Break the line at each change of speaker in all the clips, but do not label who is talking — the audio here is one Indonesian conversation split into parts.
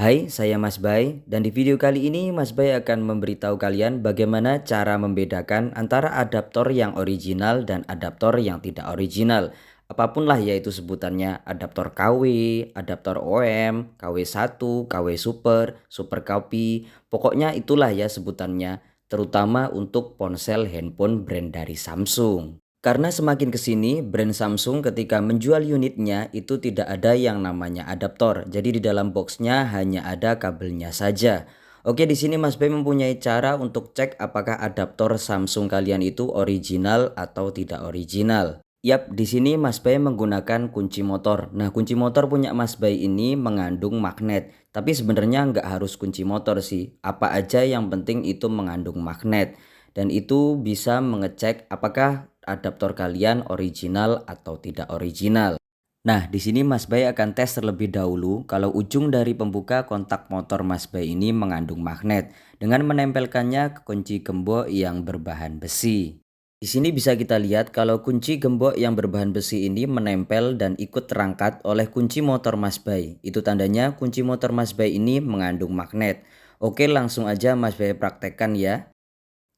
Hai, saya Mas Bay dan di video kali ini Mas Bay akan memberitahu kalian bagaimana cara membedakan antara adaptor yang original dan adaptor yang tidak original. Apapun lah yaitu sebutannya, adaptor KW, adaptor OM, KW1, KW Super, Super Copy, pokoknya itulah ya sebutannya, terutama untuk ponsel handphone brand dari Samsung. Karena semakin kesini, brand Samsung ketika menjual unitnya itu tidak ada yang namanya adaptor. Jadi di dalam boxnya hanya ada kabelnya saja. Oke, di sini Mas Bay mempunyai cara untuk cek apakah adaptor Samsung kalian itu original atau tidak original. Yap, di sini Mas Bay menggunakan kunci motor. Nah, kunci motor punya Mas Bay ini mengandung magnet. Tapi sebenarnya nggak harus kunci motor sih. Apa aja yang penting itu mengandung magnet. Dan itu bisa mengecek apakah adaptor kalian original atau tidak original. Nah, di sini Mas Bay akan tes terlebih dahulu kalau ujung dari pembuka kontak motor Mas Bay ini mengandung magnet dengan menempelkannya ke kunci gembok yang berbahan besi. Di sini bisa kita lihat kalau kunci gembok yang berbahan besi ini menempel dan ikut terangkat oleh kunci motor Mas Bay. Itu tandanya kunci motor Mas Bay ini mengandung magnet. Oke, langsung aja Mas Bay praktekkan ya.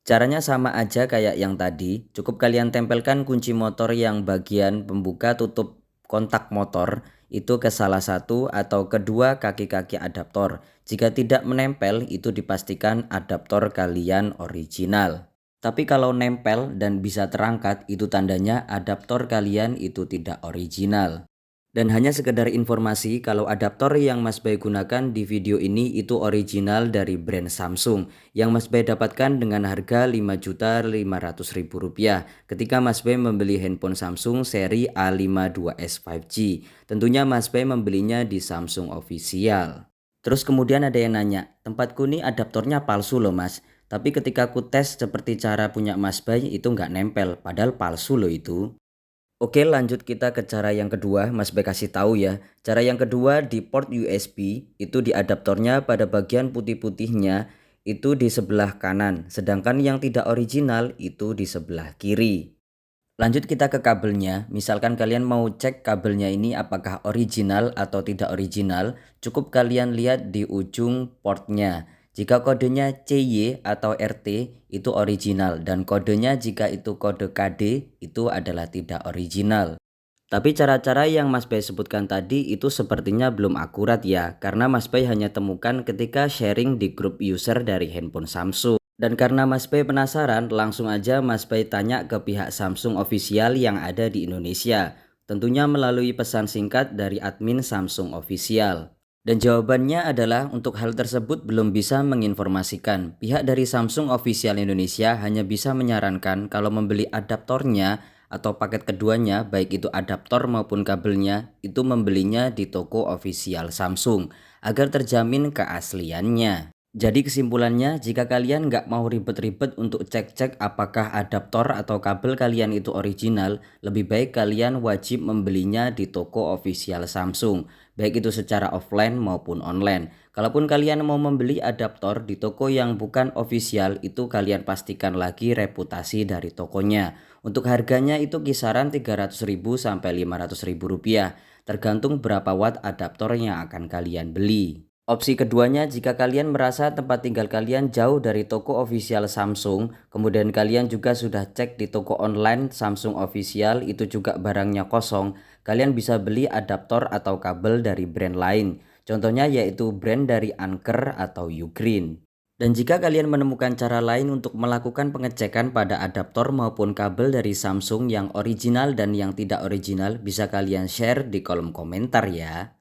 Caranya sama aja kayak yang tadi, cukup kalian tempelkan kunci motor yang bagian pembuka tutup kontak motor itu ke salah satu atau kedua kaki-kaki adaptor. Jika tidak menempel, itu dipastikan adaptor kalian original. Tapi kalau nempel dan bisa terangkat, itu tandanya adaptor kalian itu tidak original. Dan hanya sekedar informasi kalau adaptor yang Mas Bay gunakan di video ini itu original dari brand Samsung yang Mas Bay dapatkan dengan harga Rp5.500.000 ketika Mas Bay membeli handphone Samsung seri A52s 5G. Tentunya Mas Bay membelinya di Samsung Official. Terus kemudian ada yang nanya, tempatku nih adaptornya palsu loh Mas. Tapi ketika aku tes seperti cara punya Mas Bay itu nggak nempel, padahal palsu loh itu. Oke, lanjut kita ke cara yang kedua. Mas Bay kasih tahu ya. Cara yang kedua di port USB itu di adaptornya pada bagian putih-putihnya itu di sebelah kanan. Sedangkan yang tidak original itu di sebelah kiri. Lanjut kita ke kabelnya. Misalkan kalian mau cek kabelnya ini apakah original atau tidak original, cukup kalian lihat di ujung portnya. Jika kodenya CY atau RT itu original dan kodenya jika itu kode KD itu adalah tidak original. Tapi cara-cara yang Mas Bay sebutkan tadi itu sepertinya belum akurat ya, karena Mas Bay hanya temukan ketika sharing di grup user dari handphone Samsung. Dan karena Mas Bay penasaran, langsung aja Mas Bay tanya ke pihak Samsung official yang ada di Indonesia. Tentunya melalui pesan singkat dari admin Samsung official. Dan jawabannya adalah untuk hal tersebut belum bisa menginformasikan. Pihak dari Samsung Official Indonesia hanya bisa menyarankan kalau membeli adaptornya atau paket keduanya baik itu adaptor maupun kabelnya itu membelinya di toko official Samsung agar terjamin keasliannya. Jadi kesimpulannya, jika kalian nggak mau ribet-ribet untuk cek-cek apakah adaptor atau kabel kalian itu original, lebih baik kalian wajib membelinya di toko official Samsung, baik itu secara offline maupun online. Kalaupun kalian mau membeli adaptor di toko yang bukan official, itu kalian pastikan lagi reputasi dari tokonya. Untuk harganya itu kisaran Rp300.000 sampai Rp500.000, tergantung berapa watt adaptor yang akan kalian beli. Opsi keduanya, jika kalian merasa tempat tinggal kalian jauh dari toko official Samsung, kemudian kalian juga sudah cek di toko online Samsung official itu juga barangnya kosong, kalian bisa beli adaptor atau kabel dari brand lain. Contohnya yaitu brand dari Anker atau Ugreen. Dan jika kalian menemukan cara lain untuk melakukan pengecekan pada adaptor maupun kabel dari Samsung yang original dan yang tidak original, bisa kalian share di kolom komentar ya.